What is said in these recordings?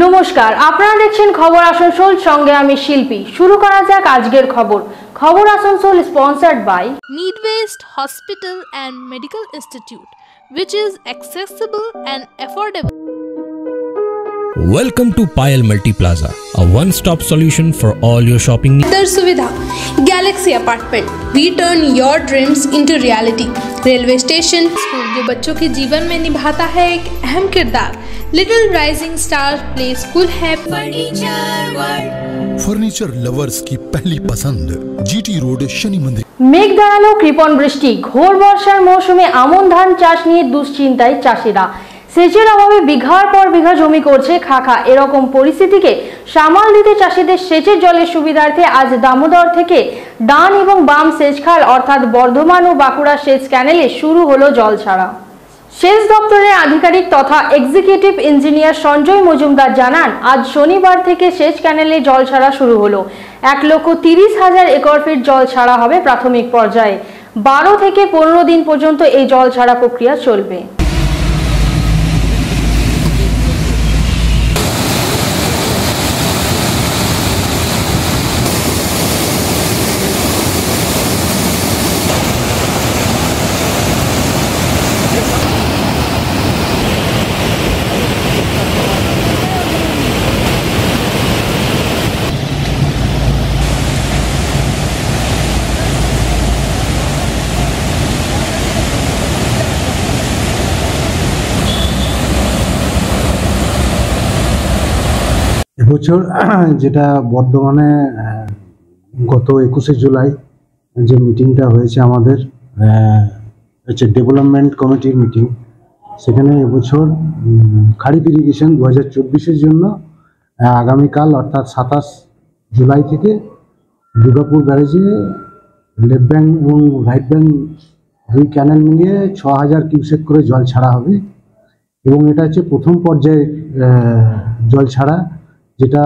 নমস্কার, আপনারা দেখছেন খবর আসানসোল, সঙ্গে আমি শিল্পী। শুরু করা যাক আজকের খবর। খবর Asansol sponsored by Midwest Hospital and Medical Institute, which is accessible and affordable. Welcome to Payal Multi Plaza, a one-stop solution for all your shopping needs. Other Suvidha, Galaxy Apartment. We turn your dreams into reality. Railway station school के बच्चों के जीवन में निभाता है एक अहम किरदार। Little rising star play school है फर्नीचर लवर्स की पहली पसंद, जीटी रोड शनि मंदिर। মেঘ দাঁড়ালো, কৃপণ বৃষ্টি, ঘোর বর্ষার মৌসুমে আমন ধান চাষ নিয়ে দুশ্চিন্তায় চাষিরা। সেচের অভাবে বিঘার পর বিঘা জমি করছে খাখা। এরকম পরিস্থিতিকে সামাল দিতে চাষিদের সেচের জলের সুবিধার্থে আজ দামোদর থেকে ডান এবং বাম সেচ খাল অর্থাৎ বর্ধমান ও বাঁকুড়া সেচ ক্যানেলে শুরু হলো জল ছাড়া। সেচ দপ্তরের আধিকারিক তথা এক্সিকিউটিভ ইঞ্জিনিয়ার সঞ্জয় মজুমদার জানান, আজ শনিবার থেকে সেচ ক্যানেলে জল ছাড়া শুরু হলো। 1,30,000 একর ফিট জল ছাড়া হবে প্রাথমিক পর্যায়ে। 12 থেকে 15 দিন পর্যন্ত এই জল ছাড়া প্রক্রিয়া চলবে। এবছর যেটা বর্ধমানে গত 21শে জুলাই যে মিটিংটা হয়েছে আমাদের হচ্ছে ডেভেলপমেন্ট কমিটির মিটিং, সেখানে এবছর খারিফ ইরিগেশন 2024-এর জন্য আগামীকাল অর্থাৎ 27 জুলাই থেকে দুর্গাপুর ব্যারেজে লেফট ব্যাঙ্ক এবং রাইট ব্যাঙ্ক দুই ক্যানেল মিলিয়ে 6,000 কিউসেক করে জল ছাড়া হবে এবং এটা হচ্ছে প্রথম পর্যায়ে জল ছাড়া, যেটা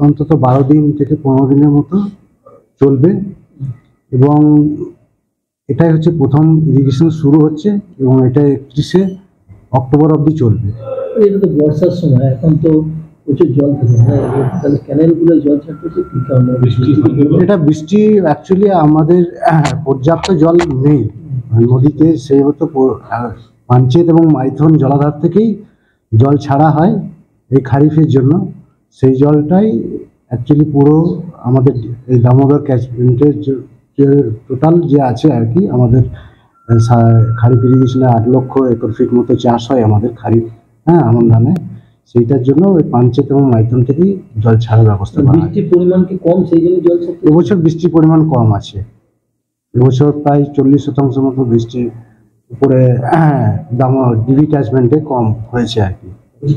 অন্তত 12 দিন থেকে 15 দিনের মতো চলবে এবং এটাই হচ্ছে প্রথম ইরিগেশন শুরু হচ্ছে এবং এটা 31শে অক্টোবর অবধি চলবে। এটা তো বর্ষার সময়, এখন তো প্রচুর জল থাকে, তাহলে ক্যানেলগুলো জল ছাড়তেছে কি কারণে? এটা বৃষ্টি, অ্যাকচুয়ালি আমাদের পর্যাপ্ত জল নেই নদীতে, সেই মতো পাঞ্চেত এবং মাইথন জলাধার থেকেই জল ছাড়া হয় এই খারিফের জন্য। সেই জলটাই অ্যাকচুয়ালি পুরো আমাদের এই দামোদর ক্যাচমেন্টের যে টোটাল যে আছে আর কি, আমাদের খারিফ ইরিগেশনে 8 লক্ষ একর ফিট মতো চাষ হয় আমাদের খারিফ, আমন ধানে। সেইটার জন্য ওই পাঞ্চেত এবং মাইথন থেকেই জল ছাড়ার ব্যবস্থা করা হয়। বৃষ্টির পরিমাণ কি কম, সেই জন্য জল ছাড়তে? এবছর বৃষ্টির পরিমাণ কম আছে, এবছর প্রায় 40% মতো বৃষ্টির উপরে ডিবি ক্যাচমেন্টে কম হয়েছে আর কি।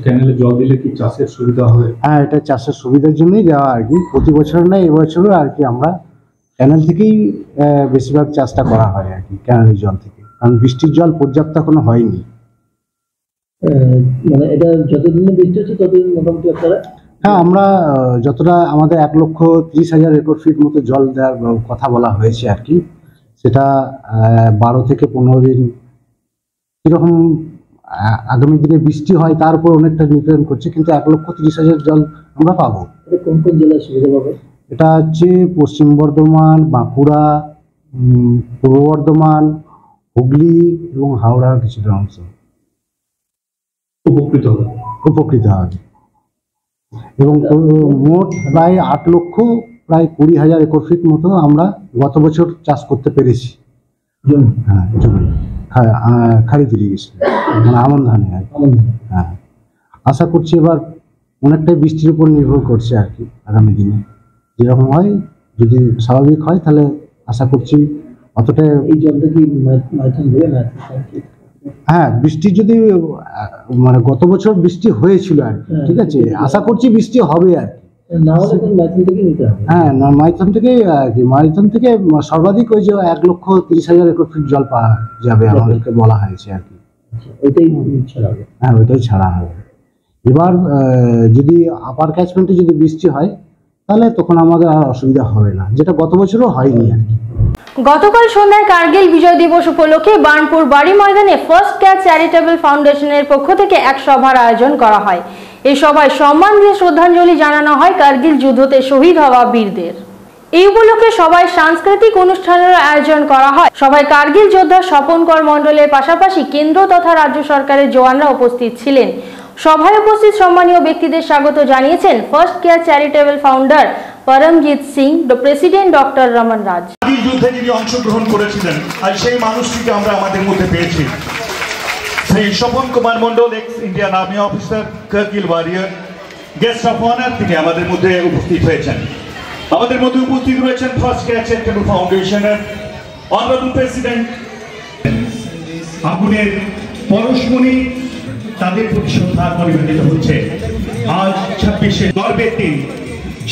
ক্যানেলে জল দিলে কি চাষের সুবিধা হয়? হ্যাঁ, এটা চাষের সুবিধার জন্যই দেওয়া আর কি। প্রতি বছর নয়, এবছরও আর কি আমরা ক্যানেল থেকেই বেশিরভাগ চাষটা করা হয় আর কি, ক্যানেলের জল থেকে, কারণ বৃষ্টির জল পর্যাপ্ত এখনো হয়নি। মানে এটা যতদিনে বৃষ্টি হচ্ছে ততদিন মোটামুটি আপনারা? হ্যাঁ, আমরা যতটা আমাদের 1,30,000 একর ফিট মতো জল দেওয়ার কথা বলা হয়েছে আর কি, সেটা 12 থেকে 15 দিন কীরকম আগামী দিনে বৃষ্টি হয় তার উপর অনেকটা ডিপেন্ড করছে, কিন্তু 1,30,000 জল আমরা পাবো। কোন কোন জেলায় সুবিধা পাবে? এটা হচ্ছে পশ্চিম বর্ধমান, বাঁকুড়া, পূর্ব বর্ধমান, হুগলি এবং হাওড়ার কিছুটা অংশ উপকৃত হবে এবং মোট প্রায় 8 লক্ষ প্রায় 20,000 একর ফিট মতো আমরা গত বছর চাষ করতে পেরেছি। হ্যাঁ, জমি খারিফ ইরিগেশন মানে আমন ধানে আর কি। হ্যাঁ, আশা করছি এবার অনেকটাই বৃষ্টির উপর নির্ভর করছে আর কি। আগামী দিনে যেরকম হয়, যদি স্বাভাবিক হয় তাহলে আশা করছি অতটা। এই জলটা কি মাইথন দেবে না? হ্যাঁ, বৃষ্টি যদি মানে গত বছর বৃষ্টি হয়েছিল আর কি, ঠিক আছে, আশা করছি বৃষ্টি হবে আর কি। না হলে মাইথন থেকে নিতে হবে। হ্যাঁ, মাইথন থেকে আর কি, মাইথন থেকে সর্বাধিক ওই যে 1,30,000 একর ফিট জল পাওয়া যাবে আমাদেরকে বলা হয়েছে আর কি। ওইটাই ছাড়া হবে? হ্যাঁ, ওইটাই ছাড়া হবে। এবার যদি আপার ক্যাচমেন্টে যদি বৃষ্টি হয় তাহলে তখন আমাদের আর অসুবিধা হবে না, যেটা গত বছরও হয়নি আর কি। গতকাল সন্ধ্যায় কার্গিল বিজয় দিবস উপলক্ষে বার্নপুর বাড়ি ময়দানে ফার্স্ট ক্যাচ চ্যারিটেবল ফাউন্ডেশনের পক্ষ থেকে এক সভার আয়োজন করা হয়। এই সভায় সম্মান দিয়ে শ্রদ্ধাঞ্জলি জানানো হয় কার্গিল যুদ্ধতে শহীদ হওয়া বীরদের। এই উপলক্ষে সবাই সাংস্কৃতিক অনুষ্ঠানের আয়োজন করা হয়। সভায় কার্গিল যোদ্ধা স্বপন কর মণ্ডলের পাশাপাশি কেন্দ্র তথা রাজ্য সরকারের জওয়ানরা উপস্থিত ছিলেন। সভায় উপস্থিত সম্মানীয় ব্যক্তিদের স্বাগত জানিয়েছেন first care charitable founder Paramjit Singh, president doctor Raman Raj. Kargil যুদ্ধে যিনি অংশগ্রহণ করেছিলেন আর সেই মানুষটিকে আমরা আমাদের মধ্যে পেয়েছি। Shri Swapan Kumar Mandal, ex Indian army officer, Kargil warrior, guest of honour, তিনি আমাদের মধ্যে উপস্থিত হয়েছেন। আমাদের মধ্যে উপস্থিত রয়েছেন ফার্স্ট কেয়ার চ্যারিটেবল ফাউন্ডেশনের অনারেবল প্রেসিডেন্ট। আগুনের পরশমণি, তাদের প্রতি শ্রদ্ধা পরিবেশিত হচ্ছে। আজ 26শে গর্বের দিন।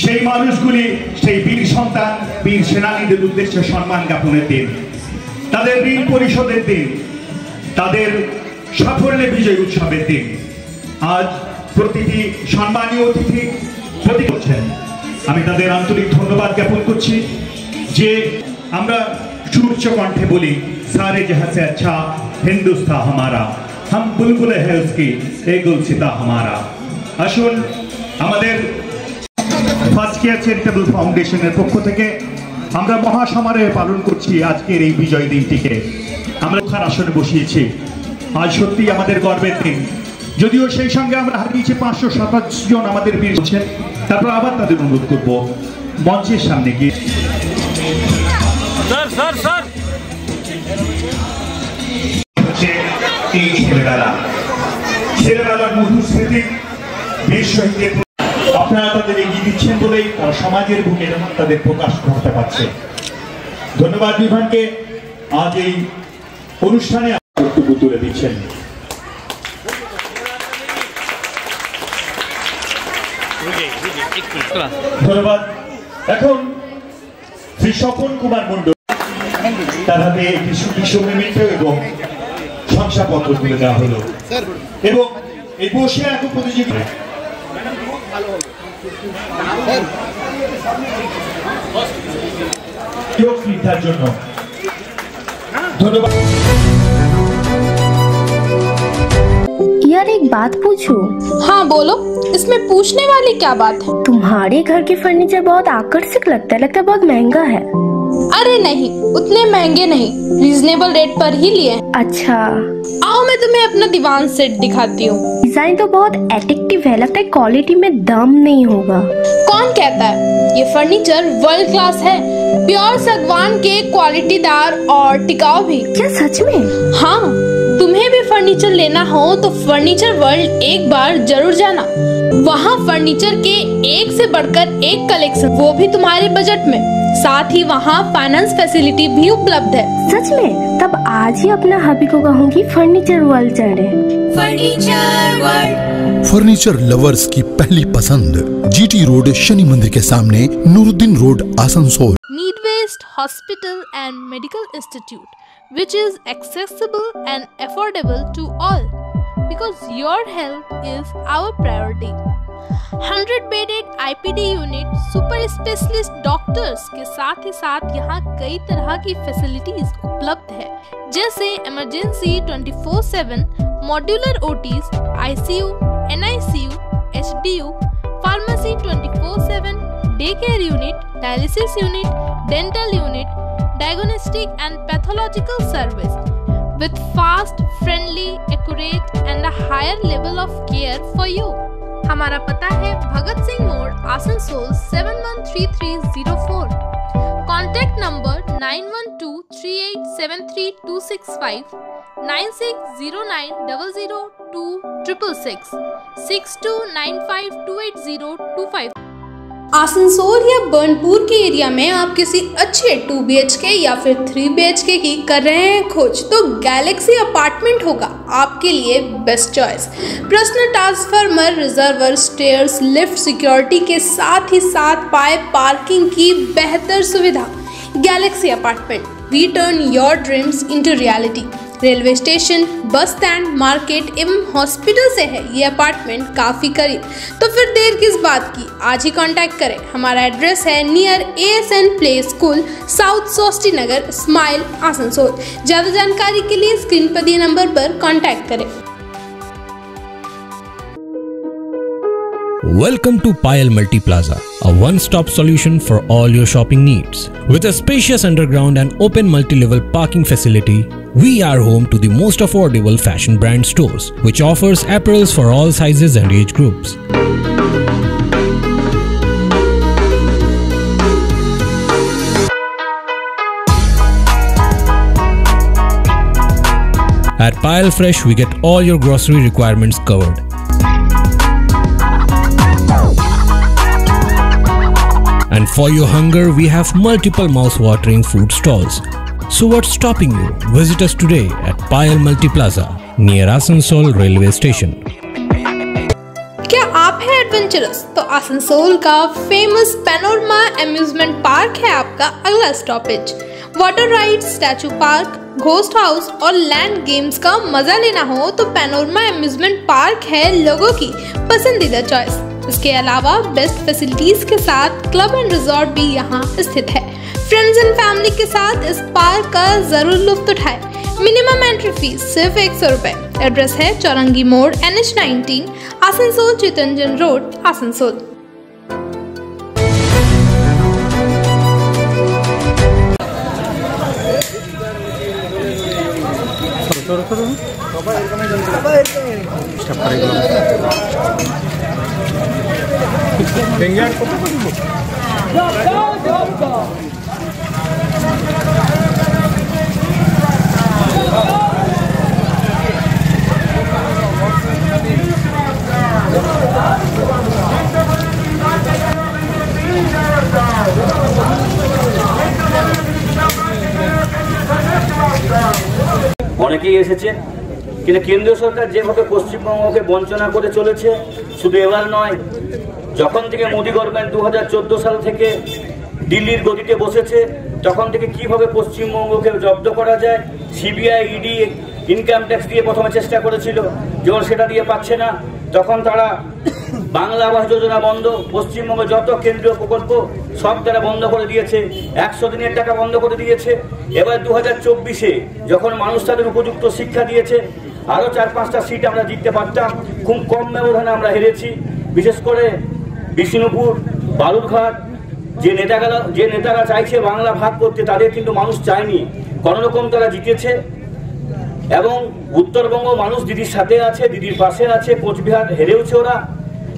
সেই মানুষগুলি, সেই বীর সন্তান, বীর সেনানীদের উদ্দেশ্যে সম্মান জ্ঞাপনের দিন, তাদের ঋণ পরিশোধের দিন, তাদের সাফল্যে বিজয় উৎসবের দিন। আজ প্রতিটি সম্মানীয় অতিথি প্রতি করছেন। আমি তাদের আন্তরিক ধন্যবাদ জ্ঞাপন করছি যে আমরা সুউচ্চ কণ্ঠে বলি, সারে জাহাঁ সে আচ্ছা হিন্দুস্তান হামারা, হাম বুলবুল হ্যায় উসকি এ গুলসিতা হামারা। আসুন আমাদের ফার্স্ট কেয়ার চ্যারিটেবল ফাউন্ডেশনের পক্ষ থেকে আমরা মহাসমারোহে পালন করছি আজকের এই বিজয় দিনটিকে। আমরা খার আসনে বসিয়েছি। আজ সত্যি আমাদের গর্বের দিন। যদিও সেই সঙ্গে আমরা হারিয়েছি 527 জন আমাদের বীর ছিলেন। তারপর আবার তাদের অনুরোধ করব মঞ্চের সামনে গিয়ে এই ছেলেবেলার মধুর স্মৃতি বীর শহীদদের আপনারা তাদের এগিয়ে দিচ্ছেন বলেই তারা সমাজের বুকে তাদের প্রকাশ করতে পারছে। ধন্যবাদ বিভানকে আজ এই অনুষ্ঠানে বক্তব্য তুলে দিচ্ছেন। ধন্যবাদ। এখন শ্রী স্বপন কুমার মণ্ডল, তার হাতে একটি সুবিশমেন্ট এবং শংসাপত্র তুলে দেওয়া হলো এবং এই বসে এখন প্রতিযোগিতা শ্রদ্ধার জন্য ধন্যবাদ। यार एक बात पूछूं? हाँ बोलो, इसमें पूछने वाली क्या बात है? तुम्हारे घर के फर्नीचर बहुत आकर्षक लगता है बहुत महंगा है। अरे नहीं, उतने महंगे नहीं, रीजनेबल रेट पर ही लिए। अच्छा, आओ मैं तुम्हें अपना दीवान सेट दिखाती हूँ। डिजाइन तो बहुत एट्रैक्टिव है, लगता है क्वालिटी में दम नहीं होगा। कौन कहता है? ये फर्नीचर वर्ल्ड क्लास है, प्योर सागवान के, क्वालिटीदार और टिकाऊ भी। क्या सच में? हाँ, तुम्हें भी फर्नीचर लेना हो तो फर्नीचर वर्ल्ड एक बार जरूर जाना। वहाँ फर्नीचर के एक से बढ़कर एक कलेक्शन, वो भी तुम्हारे बजट में। साथ ही वहाँ फाइनेंस फैसिलिटी भी उपलब्ध है। सच में? तब आज ही अपना हबी को कहूँगी फर्नीचर वर्ल्ड चढ़े। फर्नीचर वर्ल्ड, फर्नीचर लवर्स की पहली पसंद। जीटी रोड, शनि मंदिर के सामने, Nooruddin road, Asansol. Need-Based Hospital and Medical Institute, which is accessible and affordable to all, because your health is our priority. 100-bedded IPD unit, super specialist doctors के साथ ही साथ यहाँ कई तरह की फैसिलिटीज उपलब्ध है, जैसे emergency 24/7, modular OTs, ICU, NICU, HDU, pharmacy 24/7, day care unit, dialysis unit, dental unit, diagnostic and pathological service with fast, friendly, accurate and a higher level of care for you. हमारा पता है भगत सिंह मोड़, Asansol 713304। Contact number 9123873265, 9609002666, 6295280255। Asansol या बर्नपुर के area में आप किसी अच्छे 2 BHK या फिर 3 BHK की कर रहे हैं खोज, तो गैलेक्सी अपार्टमेंट होगा आपके लिए best choice. Personal transformer, reservoir, stairs, lift, security के साथ ही साथ पाए पार्किंग की बेहतर सुविधा। Galaxy Apartment, we turn your dreams into reality. Railway station, bus stand, market एवं हॉस्पिटल से है ये अपार्टमेंट काफ़ी करीब, तो फिर देर किस बात की, आज ही कांटेक्ट करें। हमारा एड्रेस है near ASN play school, south Shashti Nagar, smile, Asansol. ज़्यादा जानकारी के लिए स्क्रीन पर दिए नंबर पर कांटेक्ट करें। Welcome to Payal Multi Plaza, a one-stop solution for all your shopping needs. With a spacious underground and open multi-level parking facility, we are home to the most affordable fashion brand stores, which offers apparels for all sizes and age groups. At Payal Fresh, we get all your grocery requirements covered. And for your hunger, we have multiple mouth-watering food stalls. So what's stopping you? Visit us today at Payal Multi Plaza near Asansol Railway Station. क्या आप हैं adventurous? तो आसनसोल का famous panorama amusement park है आपका अगला stoppage. Water ride, statue park, ghost house और land games का मजा लेना हो तो पैनोरमा अम्यूजमेंट पार्क है लोगों की पसंदीदा चॉइस। इसके अलावा बेस्ट फैसिलिटीज के साथ क्लब एंड रिजॉर्ट भी यहाँ स्थित है। फ्रेंड्स एंड फैमिली के साथ इस पार्क का जरूर लुत्फ उठाएं। मिनिमम एंट्री फीस सिर्फ 100 रुपए। एड्रेस है चौरंगी मोड़ NH19, आसनसोल चितरंजन रोड, आसनसोल। অনেকেই এসেছে, কিন্তু কেন্দ্রীয় সরকার যেভাবে পশ্চিমবঙ্গকে বঞ্চনা করে চলেছে, শুধু এবার নয়, যখন থেকে মোদী গভর্নমেন্ট 2014 সাল থেকে দিল্লির গদিতে বসেছে, তখন থেকে কিভাবে পশ্চিমবঙ্গকে জব্দ করা যায়, CBI, ED, ইনকাম ট্যাক্স দিয়ে প্রথমে চেষ্টা করেছিল, যখন সেটা দিয়ে পাচ্ছে না, তখন তারা বাংলা আবাস যোজনা বন্ধ, পশ্চিমবঙ্গে যত কেন্দ্রীয় প্রকল্প সব তারা বন্ধ করে দিয়েছে, 100 দিনের টাকা বন্ধ করে দিয়েছে। এবার 2024-এ যখন মানুষ তাদের উপযুক্ত শিক্ষা দিয়েছে, আরো 4-5টা সিট আমরা জিততে পারতাম, খুব কম ব্যবধানে আমরা হেরেছি। বিশেষ করে বিষ্ণুপুর, বালুরঘাট, যে নেতারা চাইছে বাংলা ভাগ করতে, তাদের কিন্তু মানুষ চায়নি, কোনোরকম তারা জিতেছে। এবং উত্তরবঙ্গ মানুষ দিদির সাথে আছে, দিদির পাশে আছে, কোচবিহার হেরেওছে ওরা,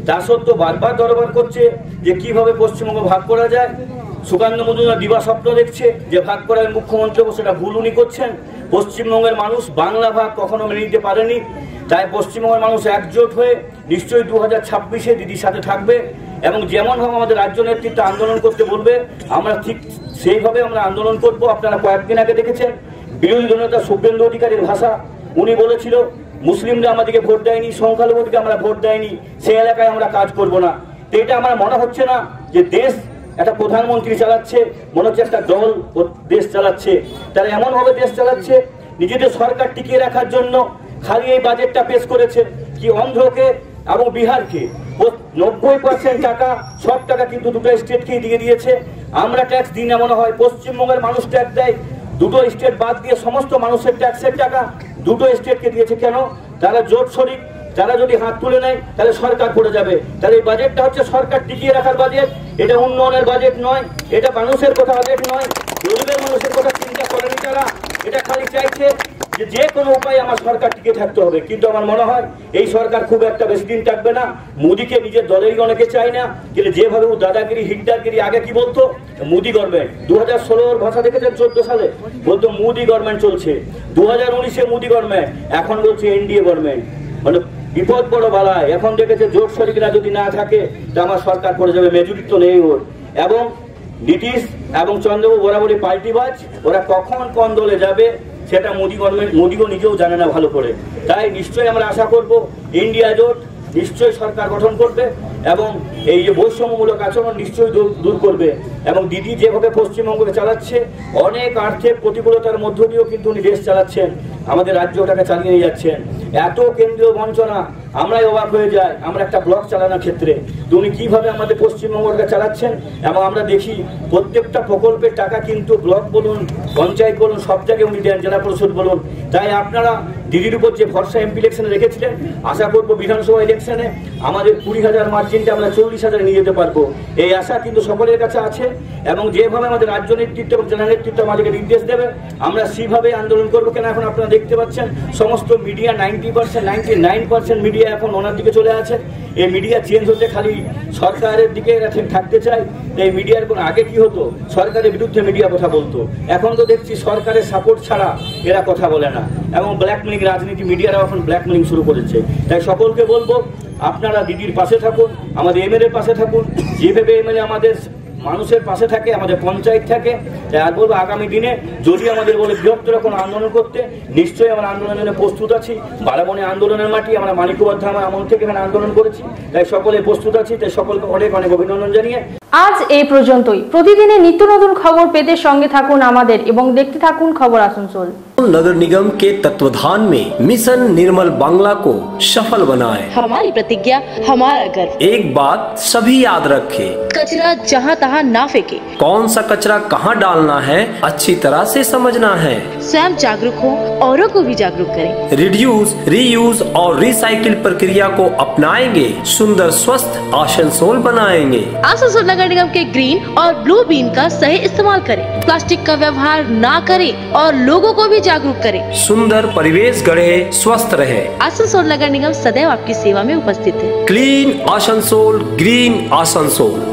তা সত্ত্বেও বারবার দরবার করছে যে কিভাবে পশ্চিমবঙ্গ ভাগ করা যায়। সুকান্ত মজুমদার দিবা স্বপ্ন দেখছে যে ভাগ করার মুখ্যমন্ত্রী, সেটা ভুল উনি করছেন। পশ্চিমবঙ্গের মানুষ বাংলা ভাগ কখনো মেনে নিতে পারেনি, তাই পশ্চিমবঙ্গের মানুষ একজোট হয়ে নিশ্চয়ই 2026-এ দিদির সাথে থাকবে। এবং যেমনভাবে আমাদের রাজ্য নেতৃত্ব আন্দোলন করতে বলবে, আমরা ঠিক সেইভাবে আমরা আন্দোলন করব। আপনারা কয়েকদিন আগে দেখেছেন বিরোধী দলনেতা শুভেন্দু অধিকারীর ভাষা, উনি বলেছিল মুসলিমরা আমাদেরকে ভোট দেয়নি, সংখ্যালঘুদেরকে আমরা ভোট দেয়নি, সেই এলাকায় আমরা কাজ করব না। তো এটা আমার মনে হচ্ছে না যে দেশ একটা প্রধানমন্ত্রী চালাচ্ছে, মনে হচ্ছে একটা দল দেশ চালাচ্ছে। তারা এমনভাবে দেশ চালাচ্ছে নিজেদের সরকার টিকিয়ে রাখার জন্য। খালি এই বাজেটটা পেশ করেছে কি অন্ধ্রকে এবং বিহারকে 90% টাকা, সব টাকা কিন্তু দুটো স্টেটকেই দিয়ে দিয়েছে। আমরা ট্যাক্স দিই না মনে হয়, পশ্চিমবঙ্গের মানুষ ট্যাক্স দেয়, দুটো স্টেট বাদ দিয়ে সমস্ত মানুষের ট্যাক্সের টাকা দুটো স্টেটকে দিয়েছে। কেন? তারা জোট শরিক, তারা যদি হাত তুলে নেয় তাহলে সরকার পড়ে যাবে। তাহলে এই বাজেটটা হচ্ছে সরকার টিকিয়ে রাখার বাজেট, এটা উন্নয়নের বাজেট নয়, এটা মানুষের কথা বাজেট নয়, গরিবের মানুষের কথা চিন্তা করেনি তারা। এটা খালি চাইছে যে কোনো উপায়ে আমার সরকার টিকে থাকতে হবে। কিন্তু আমার মনে হয় এই সরকার খুব একটা বেশি দিন থাকবে না। মোদীকে নিজের দলেরই অনেকে চায় না, কিন্তু যেভাবে ও দাদাগিরি হিটলারগিরি আগে কি বলতো, মোদী গভর্নমেন্ট 2016-এর ভাষা দেখেছেন, 14 সালে বলতো মোদী গভর্নমেন্ট চলছে, 2019-এ মোদী গভর্নমেন্ট, এখন বলছে NDA গভর্নমেন্ট। মানে বিপদ বড় বালায়। এখন দেখেছে জোট শরিকরা যদি না থাকে তো আমার সরকার পড়ে যাবে, মেজরিটি তো নেই ওর। এবং নীতিশ এবং চন্দ্রবাবু বরাবরই পাল্টিবাজ, ওরা কখন কোন দলে যাবে সেটা মোদী গভর্নমেন্ট, মোদীও নিজেও জানে না ভালো করে। তাই নিশ্চয়ই আমরা আশা করব ইন্ডিয়া জোট নিশ্চয়ই সরকার গঠন করবে এবং এই যে বৈষম্যমূলক আচরণ নিশ্চয়ই দূর করবে। এবং দিদি যেভাবে পশ্চিমবঙ্গকে চালাচ্ছে, অনেক আর্থিক প্রতিকূলতার মধ্য দিয়েও কিন্তু উনি দেশ চালাচ্ছেন, আমাদের রাজ্যটাকে চালিয়ে নিয়ে যাচ্ছেন। এত কেন্দ্রীয় বঞ্চনা, আমরাই অবাক হয়ে যাই। আমরা একটা ব্লক চালানোর ক্ষেত্রে উনি কিভাবে আমাদের পশ্চিমবঙ্গকে চালাচ্ছেন। এবং আমরা দেখি প্রত্যেকটা প্রকল্পের টাকা কিন্তু ব্লক বলুন, পঞ্চায়েত বলুন, সব জায়গায় উনি দেন, জেলা পরিষদ বলুন। তাই আপনারা দিদির উপর যে ভরসা এমপি ইলেকশনে রেখেছিলেন, আশা করবো বিধানসভা ইলেকশনে আমাদের 20,000 মার্জিনটা আমরা 40,000 নিয়ে যেতে পারবো, এই আশা কিন্তু সকলের কাছে আছে। এবং যেভাবে আমাদের রাজ্য নেতৃত্ব এবং জেলা নেতৃত্ব আমাদেরকে নির্দেশ দেবে, আমরা সেইভাবে আন্দোলন করবো। কেন এখন আপনারা দেখতে পাচ্ছেন সমস্ত মিডিয়া 90%, 99% মিডিয়া এখন ওনার দিকে চলে আছে। এই মিডিয়া চেঞ্জ হতে খালি সরকারের দিকে থাকতে চায়। এই মিডিয়ার কোনো আগে কি হতো, সরকারের বিরুদ্ধে মিডিয়া কথা বলতো, এখন তো দেখছি সরকারের সাপোর্ট ছাড়া এরা কথা বলে না। এবং ব্ল্যাকমেলিং রাজনীতি, মিডিয়ারাও এখন ব্ল্যাকমেলিং শুরু করেছে। তাই সকলকে বলবো, আপনারা দিদির পাশে থাকুন, আমাদের এমএলএর পাশে থাকুন। যেভাবে এমএলএ আমাদের মানুষের পাশে থাকে, আমাদের পঞ্চায়েত থাকে, তাই আর বলবো আগামী দিনে যদি আমাদের বলে বৃহত্তর কোনো আন্দোলন করতে, নিশ্চয়ই আমরা আন্দোলনের জন্য প্রস্তুত আছি। বারাবণী আন্দোলনের মাটি, আমরা মানিকবাদ ধামা আমল থেকে এখানে আন্দোলন করেছি, তাই সকলে প্রস্তুত আছি। তাই সকলকে অনেক অনেক অভিনন্দন জানিয়ে আজ এই পর্যন্তই। প্রতিদিনের নিত্য নতুন খবর পেতে সঙ্গে থাকুন আমাদের এবং দেখতে থাকুন খবর আসানসোল। नगर निगम के तत्वाधान में मिशन निर्मल बांग्ला को सफल बनाएं। हमारी प्रतिज्ञा, हमारा गर्व। एक बात सभी याद रखें, कचरा जहाँ तहाँ ना फेंके। कौन सा कचरा कहाँ डालना है अच्छी तरह से समझना है। स्वयं जागरूक हो, औरों को भी जागरूक करें। रिड्यूस, रीयूज और रिसाइकिल प्रक्रिया को अपनाएंगे, सुंदर स्वस्थ आसनसोल बनाएंगे। आसनसोल नगर निगम के ग्रीन और ब्लू बीन का सही इस्तेमाल करें, प्लास्टिक का व्यवहार ना करें और लोगों को भी जागरूक करें। सुंदर परिवेश गढ़े, स्वस्थ रहे। आसनसोल नगर निगम सदैव आपकी सेवा में उपस्थित है। Clean Asansol, green Asansol.